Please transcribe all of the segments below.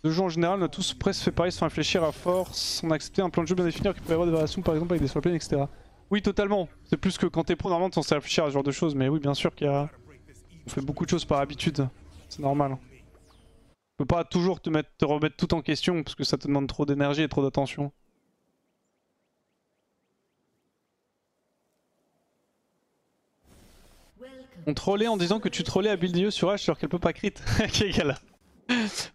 De jeu en général, on a tous presque fait pareil sans réfléchir à force. On a accepté un plan de jeu bien défini alors qu'il peut y avoir des variations par exemple avec des swap lanes, etc. Oui, totalement. C'est plus que quand t'es pro, normalement, t'es censé réfléchir à ce genre de choses. Mais oui, bien sûr qu'il y a... On fait beaucoup de choses par habitude. C'est normal. Tu peux pas toujours te remettre tout en question parce que ça te demande trop d'énergie et trop d'attention. On trollait en disant que tu trollais à build IE sur H alors qu'elle peut pas crit. Ok, gars.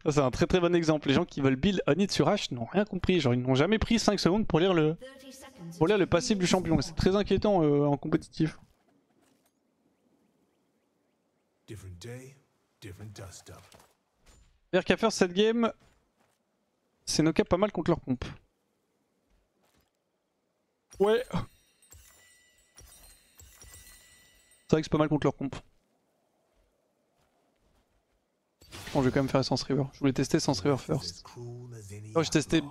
Ça c'est un très très bon exemple. Les gens qui veulent build on it sur H n'ont rien compris. Genre ils n'ont jamais pris 5 secondes pour lire le passif du champion. C'est très inquiétant en compétitif. C'est-à-dire qu'à faire cette game, c'est no cap pas mal contre leur comp. Ouais. C'est vrai que c'est pas mal contre leur comp. Bon, je vais quand même faire Essence River. Je voulais tester Essence River first. Oh, j'ai testé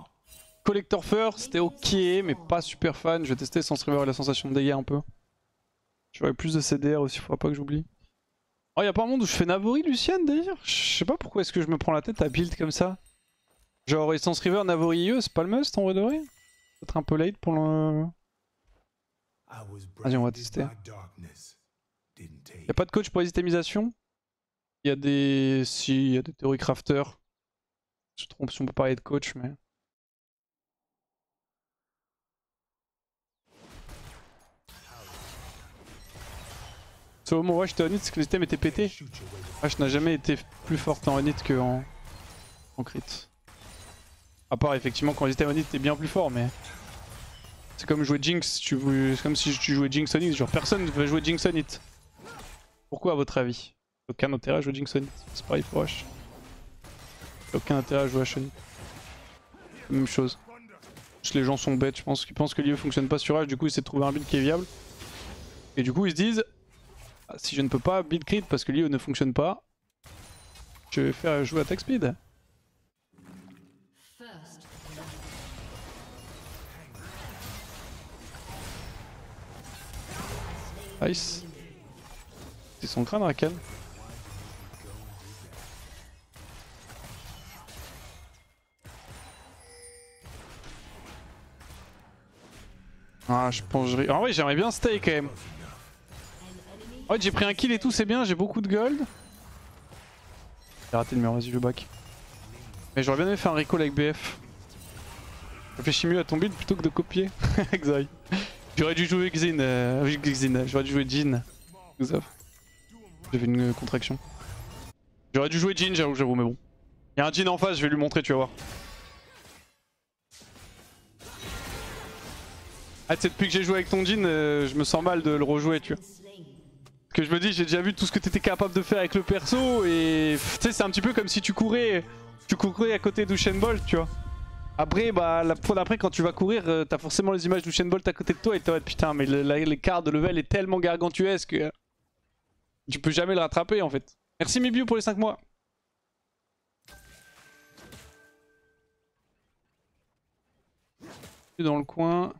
Collector first, c'était ok, mais pas super fan. Je vais tester Essence River et la sensation de dégâts un peu. J'aurais plus de CDR aussi, faudra pas que j'oublie. Oh, y'a pas un monde où je fais Navori Luciane d'ailleurs. Je sais pas pourquoi est-ce que je me prends la tête à build comme ça. Genre Essence River, Navori IE, c'est pas le must en vrai de vrai. Peut-être un peu late pour le... Vas-y, on va tester. Y'a pas de coach pour les itemisation. Il y a des... Si, il y a des théories crafters. Je me trompe si on peut parler de coach, mais... Sur mon rush, j'étais on hit, c'est que l'item était pété. Rush n'a jamais été plus forte en on hit qu'en crit. À part effectivement quand l'item on hit était bien plus fort, mais... C'est comme jouer Jinx, c'est comme si tu jouais Jinx on hit, genre personne ne veut jouer Jinx on hit. Pourquoi à votre avis? Aucun intérêt à jouer Jinx on hit, c'est pareil pour Rush. Aucun intérêt à jouer H on hit. Même chose. Les gens sont bêtes, je pense qu'ils pensent que l'IE fonctionne pas sur H, du coup ils essaient de trouver un build qui est viable. Et du coup ils se disent, ah, si je ne peux pas build crit parce que l'IE ne fonctionne pas, je vais faire jouer attack speed. Nice. C'est son crâne Rakan. Ah, je pense que je... En vrai j'aimerais bien stay quand même. En fait j'ai pris un kill et tout, c'est bien, j'ai beaucoup de gold. J'ai raté le mur, vas-y je back. Mais j'aurais bien aimé faire un recall avec BF. Réfléchis mieux à ton build plutôt que de copier. Exact. J'aurais dû jouer Xin, j'aurais dû jouer Jhin. J'avais une contraction. J'aurais dû jouer Jhin, j'avoue, mais bon. Il y a un Jhin en face, je vais lui montrer, tu vas voir. Ah, tu sais, depuis que j'ai joué avec ton Jhin, je me sens mal de le rejouer, tu vois. Parce que je me dis, j'ai déjà vu tout ce que t'étais capable de faire avec le perso, et tu sais, c'est un petit peu comme si tu courais à côté d'Usain Bolt, tu vois. Après, bah, la fois d'après, quand tu vas courir, t'as forcément les images d'Usain Bolt à côté de toi, et t'es en mode putain, mais l'écart de level est tellement gargantuesque que tu peux jamais le rattraper en fait. Merci Mibiu pour les 5 mois. Dans le coin.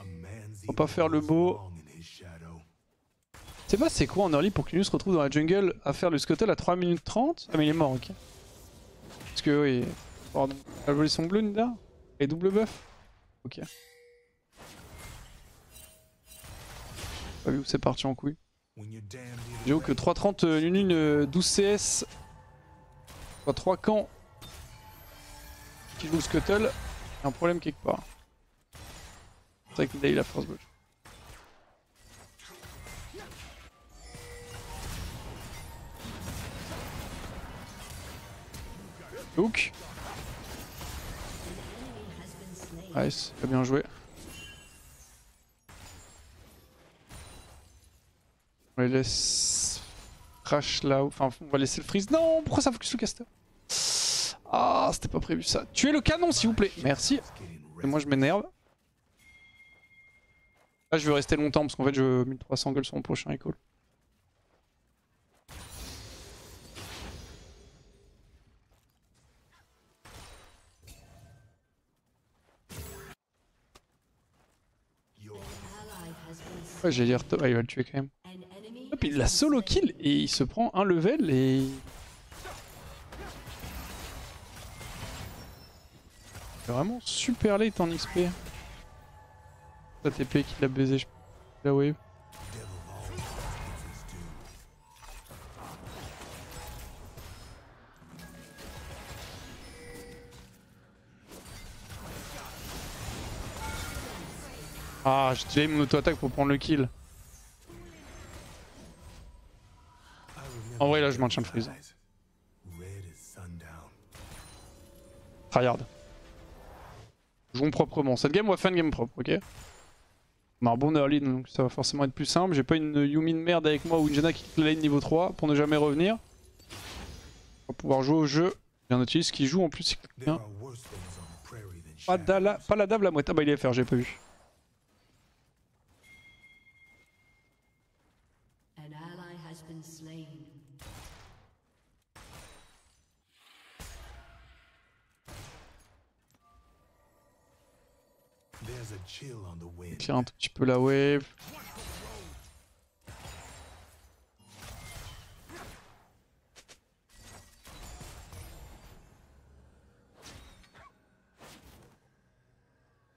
On va pas faire le beau. Je sais pas c'est quoi en early pour que Linus se retrouve dans la jungle à faire le scuttle à 3 minutes 30. Ah mais il est mort, ok. Parce que oui... Pardon. Elle a volé son bleu Nida. Et double buff. Ok. Pas vu où c'est parti en couille. J'avoue que 3.30 Nunu 12 CS. 3 camps qui joue scuttle. Il y a un problème quelque part. C'est vrai que Nida il a force blood. Hook. Nice, très bien joué. On les laisse crash là, enfin on va laisser le freeze. Non, pourquoi ça focus le caster? Ah, c'était pas prévu ça. Tuez le canon s'il vous plaît, merci. Et moi je m'énerve. Là je veux rester longtemps parce qu'en fait je veux 1300 gold sur mon prochain recall. Ouais, j'allais dire top, ah, il va le tuer quand même. Hop, il l'a solo kill et il se prend un level et... C'est vraiment super late en XP. La TP qui l'a baisé, la wave. Ah, j'ai déjà eu mon auto-attaque pour prendre le kill. En vrai, là, je maintiens le freeze. Tryhard. Jouons proprement. Cette game, on va faire une game propre, ok? On a un bon early, donc ça va forcément être plus simple. J'ai pas une Yumi de merde avec moi ou une Janna qui quitte la lane niveau 3 pour ne jamais revenir. On va pouvoir jouer au jeu. J'ai un Nautilus qui joue en plus, il bien. Pas la dab, la mouette. Ah bah il est FR, j'ai pas vu. Clear un tout petit peu la wave.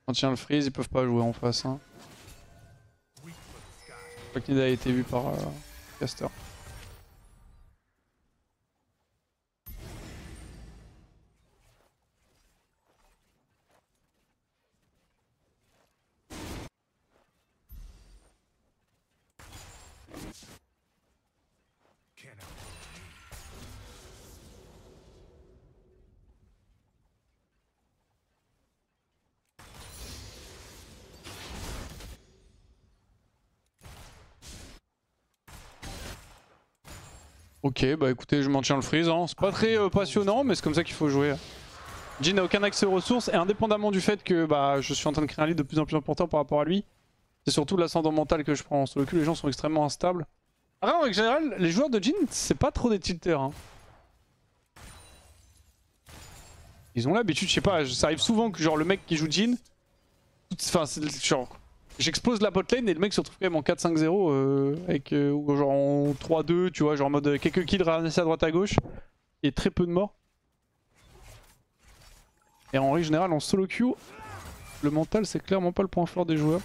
On tient le freeze, ils peuvent pas jouer en face. Hein. Je crois que Nida a été vu par Caster. Ok, bah écoutez, je maintiens le freeze. Hein. C'est pas très passionnant, mais c'est comme ça qu'il faut jouer. Jhin n'a aucun accès aux ressources, et indépendamment du fait que bah, je suis en train de créer un lead de plus en plus important par rapport à lui, c'est surtout l'ascendant mental que je prends. Sur le cul, les gens sont extrêmement instables. Après, en règle générale, les joueurs de Jhin, c'est pas trop des tilters. Hein. Ils ont l'habitude, je sais pas, ça arrive souvent que genre le mec qui joue Jhin, enfin, genre, j'explose la botlane et le mec se retrouve quand même en 4-5-0 avec genre en 3-2, tu vois, genre en mode quelques kills ramassés à droite à gauche et très peu de morts. Et en règle générale, en solo queue, le mental c'est clairement pas le point fort des joueurs.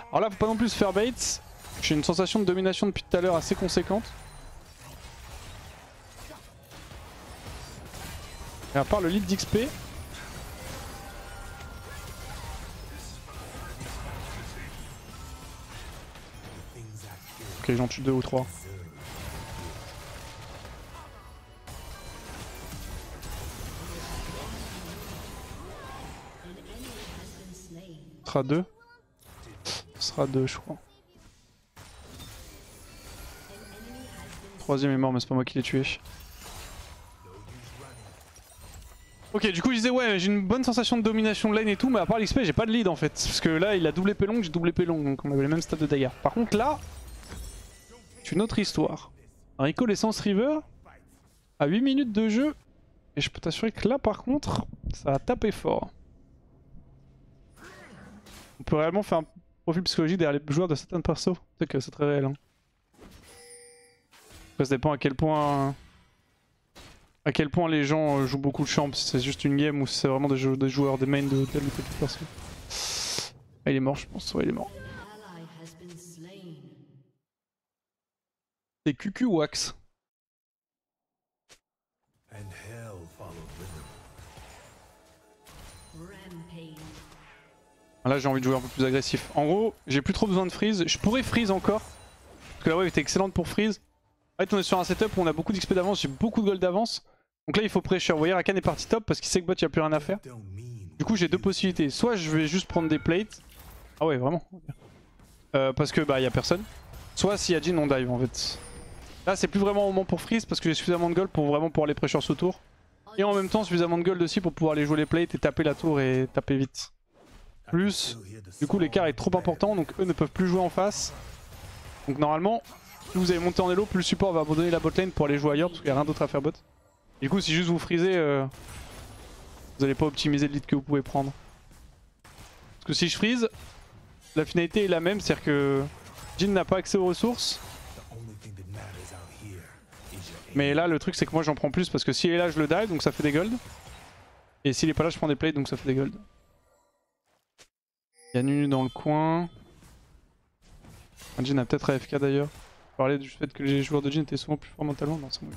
Alors là, faut pas non plus se faire bait. J'ai une sensation de domination depuis tout à l'heure assez conséquente. Et à part le lead d'XP, ok, j'en tue 2 ou 3. Ce sera 2. Ce sera 2, je crois. Troisième est mort, mais c'est pas moi qui l'ai tué. Ok, du coup, je disais, ouais, j'ai une bonne sensation de domination de lane et tout, mais à part l'XP, j'ai pas de lead en fait. Parce que là, il a double épée longue, j'ai double épée longue, donc on avait les mêmes stats de dagger. Par contre, là, c'est une autre histoire. Rico l'essence River à 8 minutes de jeu, et je peux t'assurer que là, par contre, ça a tapé fort. On peut réellement faire un profil psychologique derrière les joueurs de certains persos. C'est que c'est très réel. Hein. Après, ça dépend à quel point les gens jouent beaucoup de champs, si c'est juste une game ou si c'est vraiment des joueurs, des mains de tel ou tel perso. Ah, il est mort, je pense. Ouais, il est mort. C'est QQ Wax. Là, j'ai envie de jouer un peu plus agressif. En gros, j'ai plus trop besoin de freeze. Je pourrais freeze encore. Parce que la wave était excellente pour freeze. En fait, on est sur un setup où on a beaucoup d'XP d'avance, j'ai beaucoup de gold d'avance. Donc là, il faut pressure. Vous voyez, Rakan est parti top parce qu'il sait que bot, il n'y a plus rien à faire. Du coup, j'ai deux possibilités. Soit je vais juste prendre des plates. Ah ouais, vraiment. Parce que bah, il n'y a personne. Soit s'il y a Jhin, on dive en fait. Là, c'est plus vraiment au moment pour freeze parce que j'ai suffisamment de gold pour vraiment pouvoir les pressure sous tour. Et en même temps, suffisamment de gold aussi pour pouvoir aller jouer les plates et taper la tour et taper vite. Plus, du coup, l'écart est trop important, donc eux ne peuvent plus jouer en face. Donc normalement, plus vous allez monter en elo, plus le support va abandonner la botlane pour aller jouer ailleurs parce qu'il n'y a rien d'autre à faire bot. Du coup, si juste vous freezez, vous n'allez pas optimiser le lead que vous pouvez prendre. Parce que si je freeze, la finalité est la même, c'est-à-dire que Jhin n'a pas accès aux ressources. Mais là, le truc, c'est que moi j'en prends plus parce que s'il est là, je le dive, donc ça fait des gold. Et s'il est pas là, je prends des plates donc ça fait des golds. Il y a Nunu dans le coin. Jhin a peut-être AFK d'ailleurs. Je parlais du fait que les joueurs de Jhin étaient souvent plus forts mentalement dans ce moment.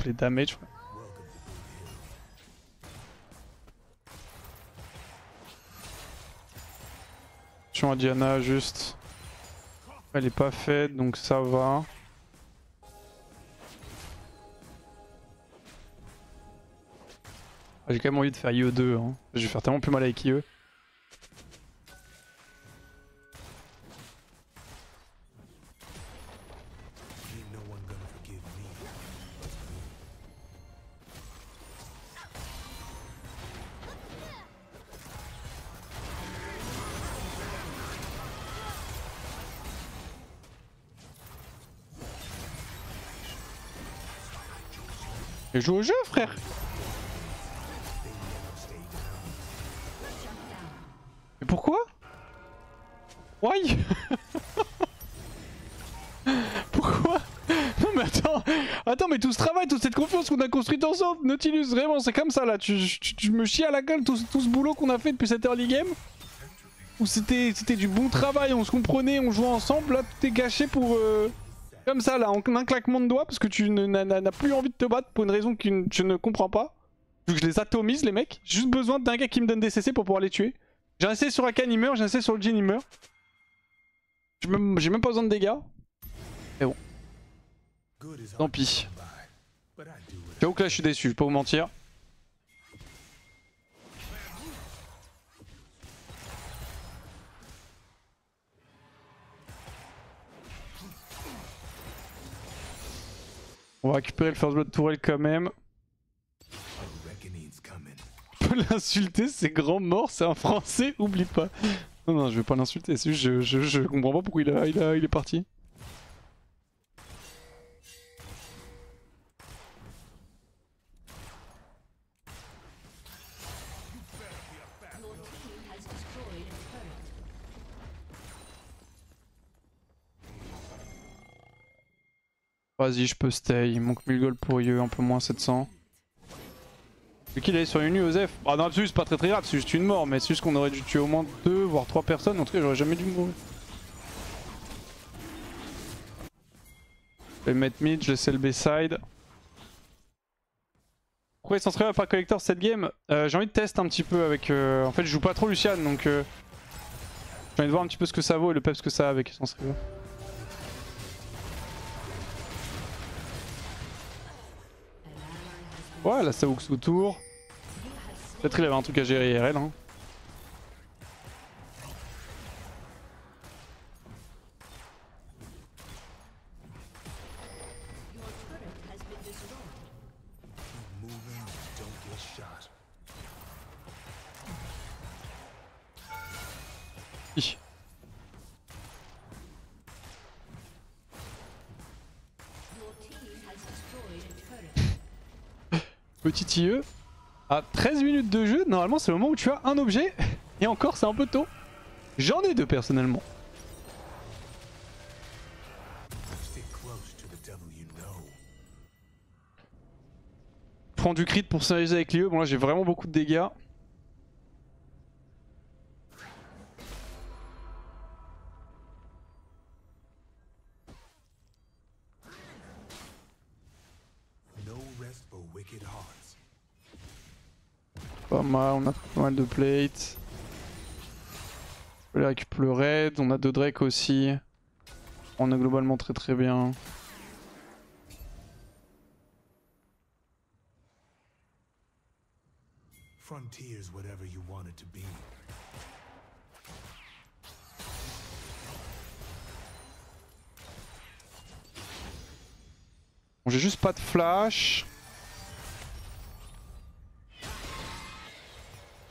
Les damage. Attention à Diana juste. Elle est pas faite donc ça va. J'ai quand même envie de faire IE2. Hein. Je vais faire tellement plus mal avec IE. Et joue au jeu, frère. Mais pourquoi? Why? Pourquoi? Non mais attends mais tout ce travail, toute cette confiance qu'on a construite ensemble, Nautilus, vraiment c'est comme ça là, tu me chies à la gueule tout ce boulot qu'on a fait depuis cette early game. Où c'était du bon travail, on se comprenait, on jouait ensemble, là tout est gâché pour... Comme ça là, en un claquement de doigts, parce que tu n'as plus envie de te battre pour une raison que je ne comprends pas. Vu que je les atomise les mecs, j'ai juste besoin d'un gars qui me donne des CC pour pouvoir les tuer. J'ai un CC sur Akan il meurt, j'ai un CC sur le Jhin il meurt. J'ai même pas besoin de dégâts. Mais bon. Tant pis. J'avoue que là je suis déçu, je vais pas vous mentir. On va récupérer le First Blood Tourelle quand même. Je peux l'insulter, c'est grand mort, c'est un français, oublie pas. Non, je vais pas l'insulter, c'est juste je comprends pas pourquoi il est parti. Vas-y, je peux stay, il manque 1000 gold pour IE, un peu moins 700. Vu qu'il est sur une Osef, ah non, c'est pas très grave, c'est juste une mort, mais c'est juste qu'on aurait dû tuer au moins 2 voire 3 personnes, en tout cas j'aurais jamais dû mourir. Je vais mettre mid, je laisse LB side. Pourquoi il s'en serait pas collector cette game? J'ai envie de tester un petit peu avec... En fait je joue pas trop Lucian donc... J'ai envie de voir un petit peu ce que ça vaut et le peps que ça a avec Essence River. Ouais, là ça hooks autour. Peut-être qu'il avait un truc à gérer IRL. Hein. Petit IE. À 13 minutes de jeu, normalement c'est le moment où tu as un objet. Et encore c'est un peu tôt. J'en ai 2 personnellement. Je prends du crit pour synergiser avec l'IE. Bon là j'ai vraiment beaucoup de dégâts. Pas mal, on a pas mal de plates. On peut aller récupérer le raid, on a 2 Drake aussi. On est globalement très bien. Frontiers, whatever you want it to be. Bon, j'ai juste pas de flash.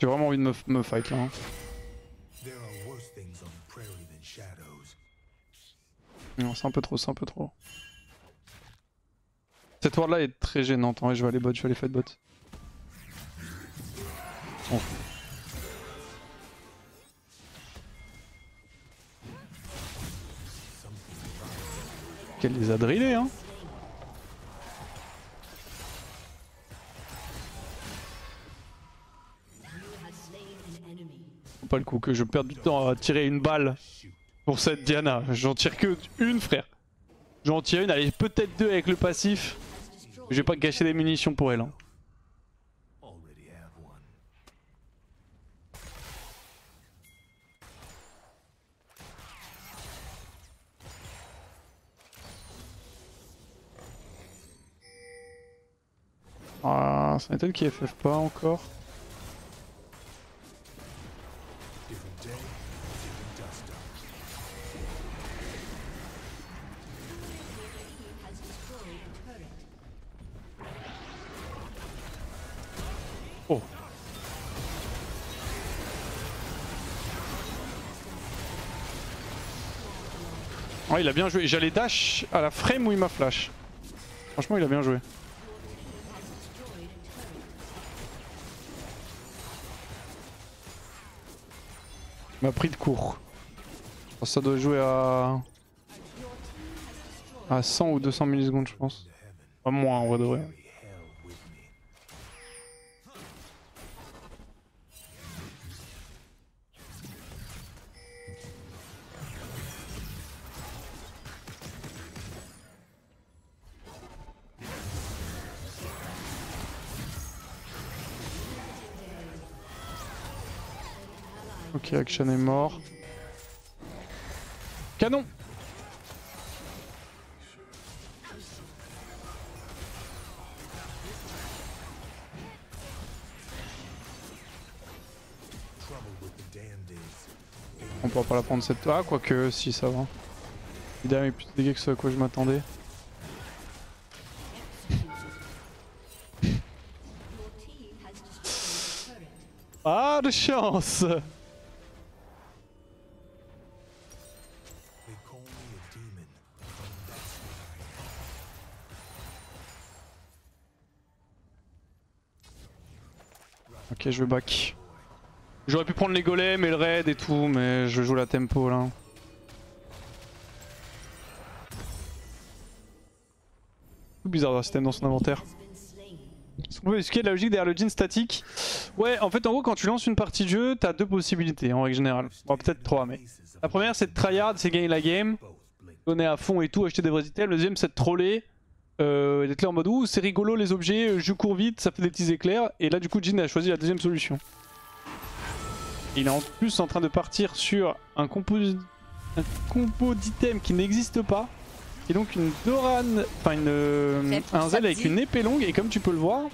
J'ai vraiment envie de me fight là. Hein. Non, c'est un peu trop, c'est un peu trop. Cette ward là est très gênante, hein. Je vais aller bot, je vais aller fight bot. Oh. Qu'elle les a drillés hein. Faut pas le coup que je perde du temps à tirer une balle pour cette Diana. J'en tire que une frère. J'en tire une, allez peut-être deux avec le passif. Je vais pas gâcher des munitions pour elle hein. Ah, ça m'étonne qu'il FF pas encore. Oh. Ouais, il a bien joué. J'allais dash à la frame où il m'a flash. Franchement, il a bien joué. Il m'a pris de court. Ça doit jouer à 100 ou 200 millisecondes, je pense. Pas moins en vrai de vrai. Ok, Action est mort. Canon! On pourra pas la prendre cette... Ah, quoique, si, ça va. Évidemment, il y a plus de dégâts que ce à quoi je m'attendais. Ah, de chance! Ok, je vais back. J'aurais pu prendre les golems et le raid et tout, mais je joue la tempo là. C'est bizarre d'avoir un système dans son inventaire. Est-ce qu'on peut expliquer la logique derrière le jean statique? Ouais, en fait, en gros, quand tu lances une partie de jeu, t'as deux possibilités en règle générale. Bon, peut-être trois, mais. La première, c'est de tryhard, c'est gagner la game, donner à fond et tout, acheter des vrais items. Le deuxième, c'est de troller. D'être là en mode ouh, c'est rigolo les objets, je cours vite, ça fait des petits éclairs. Et là, du coup, Jin a choisi la deuxième solution. Il est en plus en train de partir sur un compo d'items qui n'existe pas. Et donc une Doran, enfin un Zell avec une épée longue. Et comme tu peux le voir,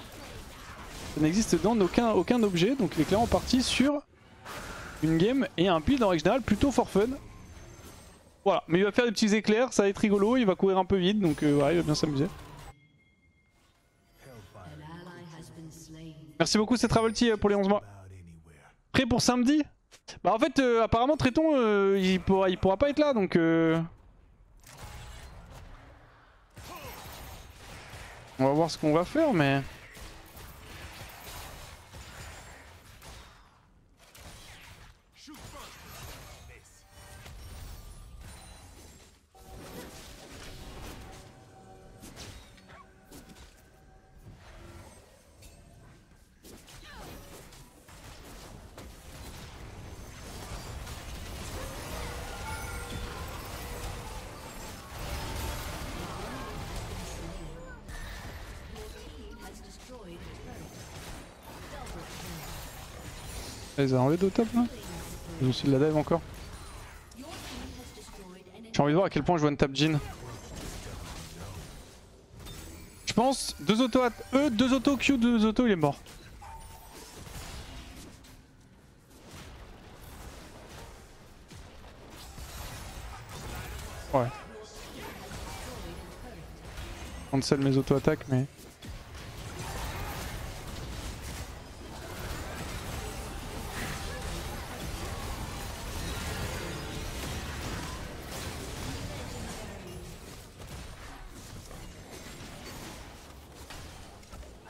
ça n'existe dans aucun objet. Donc il est clairement parti sur une game et un build en règle générale plutôt for fun. Voilà, mais il va faire des petits éclairs, ça va être rigolo, il va courir un peu vite. Donc voilà, il va bien s'amuser. Merci beaucoup, c'est Travolty pour les 11 mois. Prêt pour samedi? Bah en fait apparemment Tréton il pourra pas être là donc on va voir ce qu'on va faire mais... Ils ont enlevé de top là? Ils ont aussi de la dive encore. J'ai envie de voir à quel point je one tap Jin. Je pense 2 auto deux auto Q, 2 auto il est mort. Ouais. Cancel mes auto attaques mais...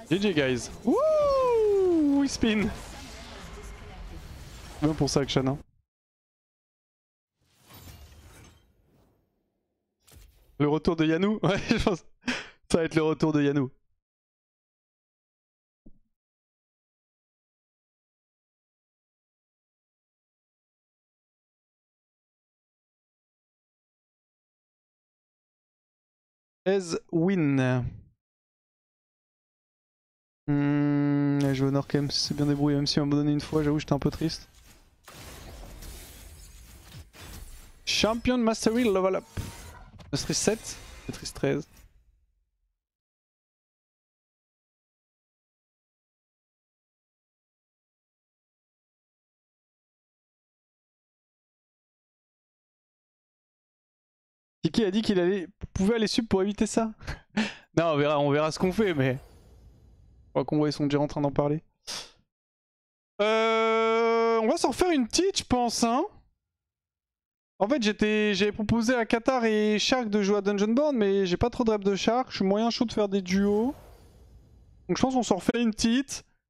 GG guys. Wouh, we spin. Bon pour ça Action hein. Le retour de Yanou. Ouais, je pense. Ça va être le retour de Yanou. Win. Je vais au nord quand même si c'est bien débrouillé, même si on m'a donné une fois, j'avoue j'étais un peu triste. Champion Mastery level up. Mastery 7, Mastery 13. Kiki a dit qu'il pouvait aller sub pour éviter ça. Non, on verra ce qu'on fait, mais... Je crois qu'on voit, ils sont déjà en train d'en parler. On va s'en refaire une petite, je pense, hein. En fait, j'avais proposé à Qatar et Shark de jouer à Dungeon Born, mais j'ai pas trop de rep de Shark. Je suis moyen chaud de faire des duos. Donc je pense qu'on s'en refait une petite.